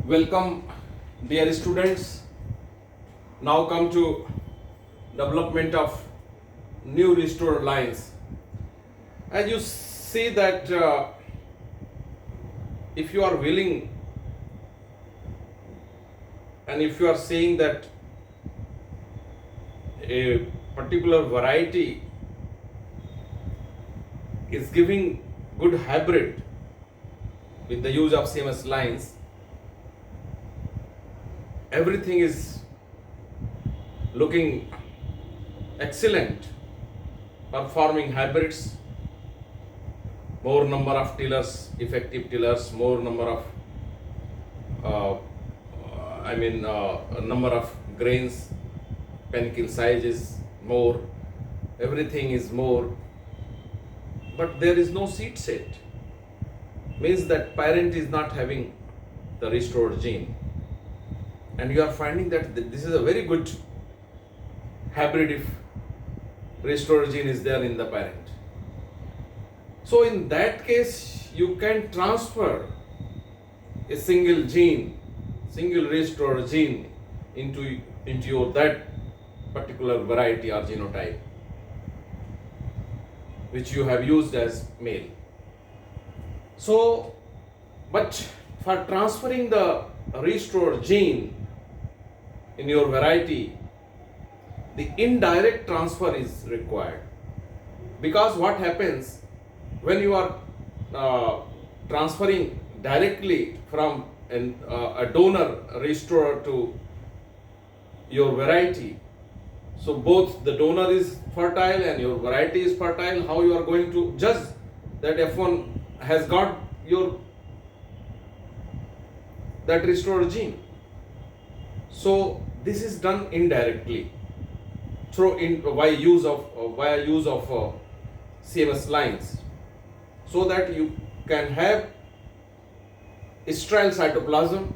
Welcome, dear students. Now come to development of new restore lines. As you see that if you are willing and if you are saying that a particular variety is giving good hybrid with the use of CMS lines, everything is looking excellent, performing hybrids, more number of tillers, effective tillers, more number of number of grains, panicle size is more, everything is more, but there is no seed set. Means that parent is not having the restored gene, and you are finding that this is a very good hybrid if restored gene is there in the parent. So in that case, you can transfer a single gene, single restored gene into your that particular variety or genotype which you have used as male. So, but for transferring the restored gene in your variety, the indirect transfer is required, because what happens when you are transferring directly from a donor restorer to your variety, so both the donor is fertile and your variety is fertile, how you are going to judge that F1 has got that restored gene? So this is done indirectly via use of CMS lines, so that you can have sterile cytoplasm,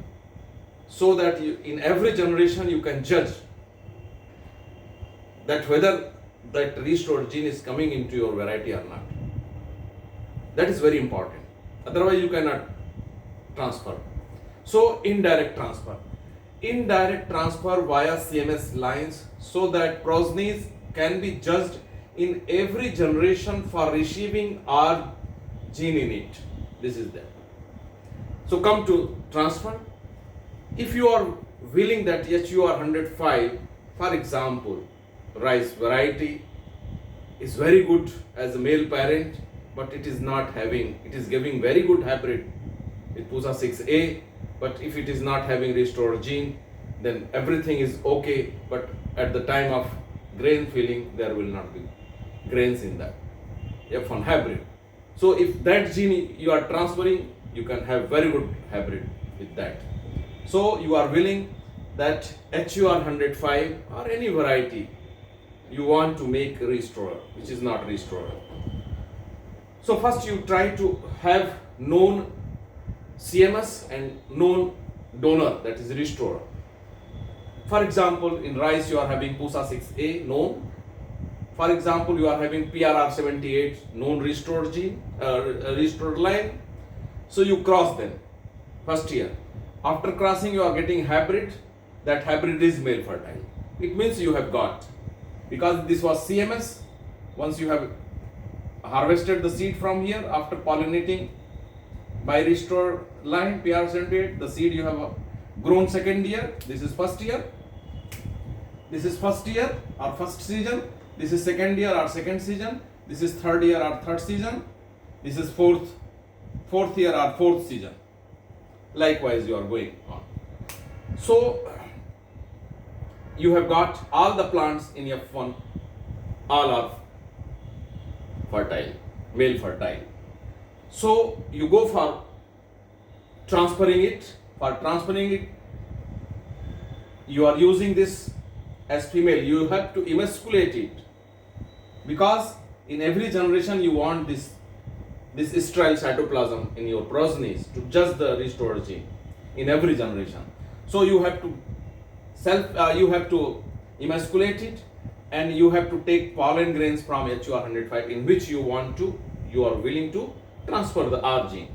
so that in every generation you can judge that whether that restored gene is coming into your variety or not. That is very important. Otherwise you cannot transfer. So indirect transfer via CMS lines, so that progenies can be judged in every generation for receiving R gene in it. This is there. So come to transfer. If you are willing that HUR 105, for example, rice variety is very good as a male parent, but it is giving very good hybrid with PUSA 6A, but if it is not having restored gene, then everything is okay, but at the time of grain filling, there will not be grains in that F1 hybrid. So if that gene you are transferring, you can have very good hybrid with that. So you are willing that HUR 105 or any variety you want to make restorer, which is not restorer. So first you try to have known CMS and known donor, that is restorer. For example, in rice you are having PUSA 6A known. For example, you are having PRR78 known restored gene, restored line. So you cross them first year. After crossing, you are getting hybrid. That hybrid is male fertile. It means you have got, because this was CMS. Once you have harvested the seed from here after pollinating by restored line PR78, the seed you have grown second year. This is first year. This is first year or first season. This is second year or second season. This is third year or third season. This is fourth year or fourth season. Likewise, you are going on. So you have got all the plants in F1, all are fertile, male fertile. So you go for transferring it. For transferring it, you are using this as female. You have to emasculate it, because in every generation you want this sterile cytoplasm in your progenies to judge the restored gene in every generation. So you have to emasculate it, and you have to take pollen grains from HUR 105 in which you are willing to transfer the R gene.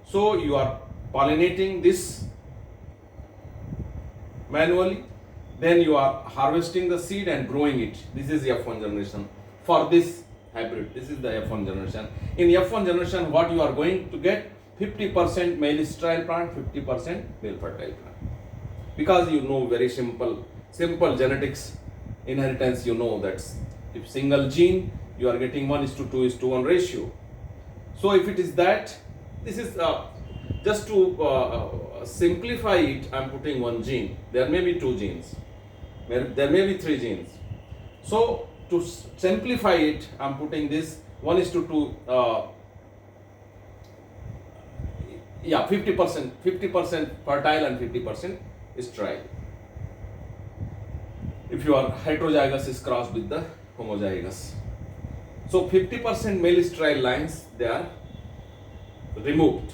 So you are pollinating this manually. Then you are harvesting the seed and growing it. This is F1 generation for this hybrid. This is the F1 generation. In F1 generation, what you are going to get? 50% male sterile plant, 50% male fertile plant. Because you know very simple genetics inheritance, you know that if single gene, you are getting 1:2:1 ratio. So if it is that, this is just to simplify it, I am putting one gene. There may be two genes. There may be three genes. So to simplify it, I am putting this 1:2. 50% fertile and 50% sterile. If your heterozygous is crossed with the homozygous. So 50% male sterile lines, they are removed.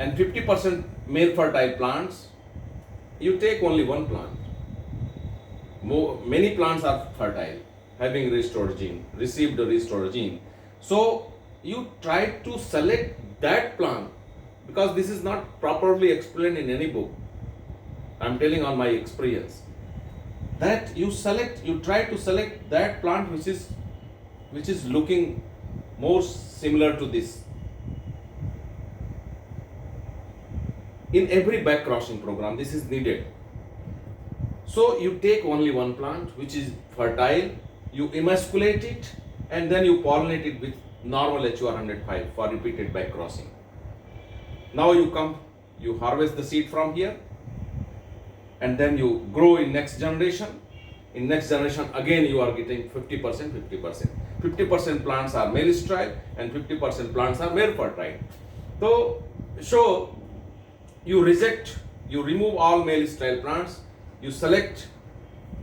And 50% male fertile plants, you take only one plant. Many plants are fertile, having received a restored gene. So you try to select that plant, because this is not properly explained in any book. I am telling on my experience. That you try to select that plant which is looking more similar to this. In every back crossing program, this is needed. So you take only one plant which is fertile, you emasculate it, and then you pollinate it with normal HUR 105 for repeated back crossing. Now you harvest the seed from here, and then you grow in next generation. In next generation, again you are getting 50%, 50%. 50% plants are male sterile and 50% plants are male fertile. So you remove all male sterile plants, you select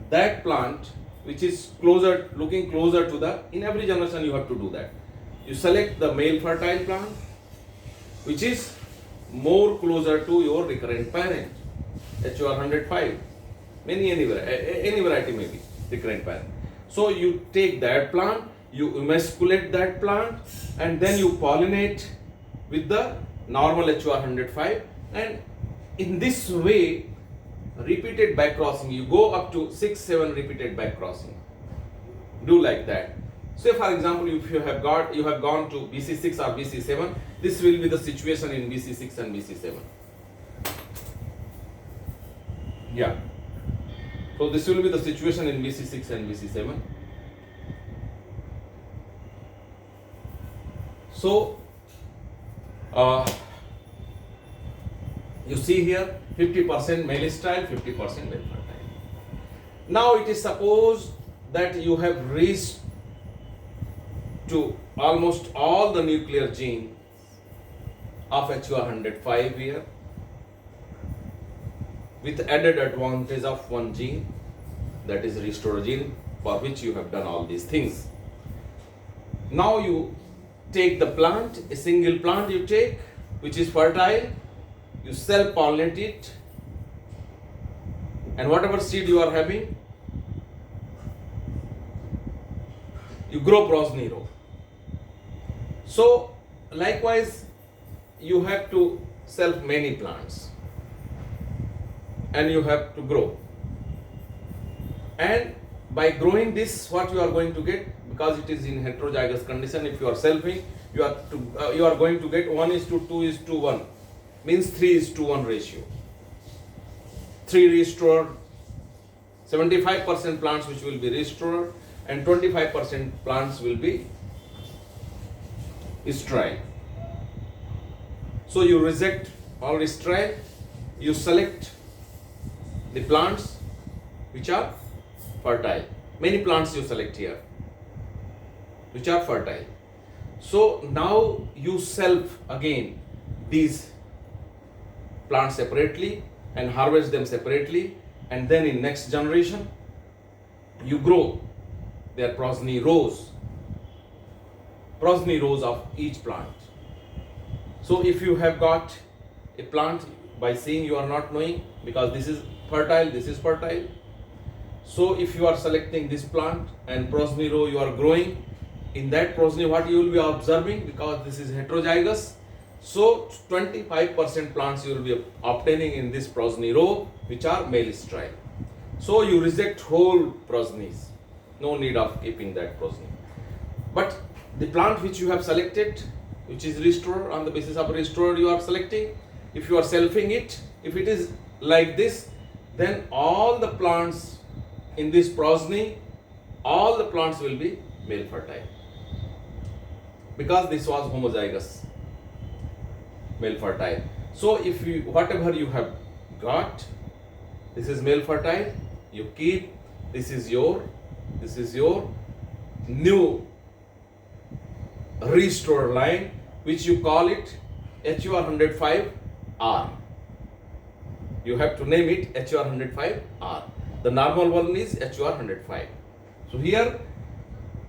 that plant which is looking closer to in every generation you have to do that. You select the male fertile plant which is more closer to your recurrent parent, HUR 105. Any variety may be recurrent parent. So you take that plant, you emasculate that plant, and then you pollinate with the normal HUR 105, and in this way, repeated back crossing, you go up to 6-7 repeated back crossing. Do like that. Say for example, if you have gone to BC6 or BC7, this will be the situation in BC6 and BC7. Yeah. So this will be the situation in BC6 and BC7. So you see here 50% male sterile, 50% male fertile. Now it is supposed that you have reached to almost all the nuclear genes of HUR 105 here, with added advantage of one gene, that is restore gene, for which you have done all these things. Now you take the plant, a single plant you take, which is fertile, you self-pollinate it, and whatever seed you are having, you grow prosody row. So likewise, you have to self many plants, and you have to grow. And by growing this, what you are going to get, because it is in heterozygous condition, if you are selfing, you are going to get 1:2:1, means 3:1 ratio. 3 restored, 75% plants which will be restored, and 25% plants will be sterile. So you reject all sterile, you select the plants which are fertile. Many plants you select here which are fertile. So now you self again these plants separately and harvest them separately, and then in next generation you grow their prosody rows of each plant. So if you have got a plant, by seeing you are not knowing, because this is fertile, this is fertile. So if you are selecting this plant and prosody row you are growing, in that prosody what you will be observing, because this is heterozygous, So 25% plants you will be obtaining in this progeny row, which are male sterile. So you reject whole progenies. No need of keeping that progeny. But the plant which you have selected, which is restorer, on the basis of restorer you are selecting, if you are selfing it, if it is like this, then all the plants in this progeny, all the plants will be male fertile. Because this was homozygous male fertile. So if you, whatever you have got, this is male fertile, you keep, this is your new restore line, which you call it HUR105R. You have to name it HUR105R. The normal one is HUR105. So here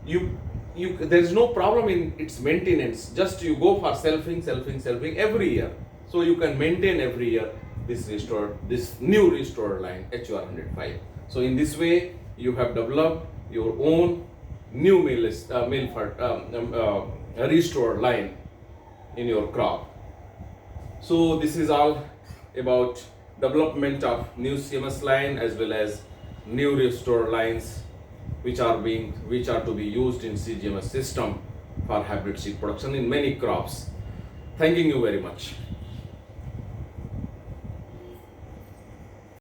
there is no problem in its maintenance. Just you go for selfing every year. So you can maintain every year this new restore line HUR105. So in this way you have developed your own new restore line in your crop. So this is all about development of new CMS line as well as new restore lines which are to be used in CGMS system for hybrid seed production in many crops. Thanking you very much.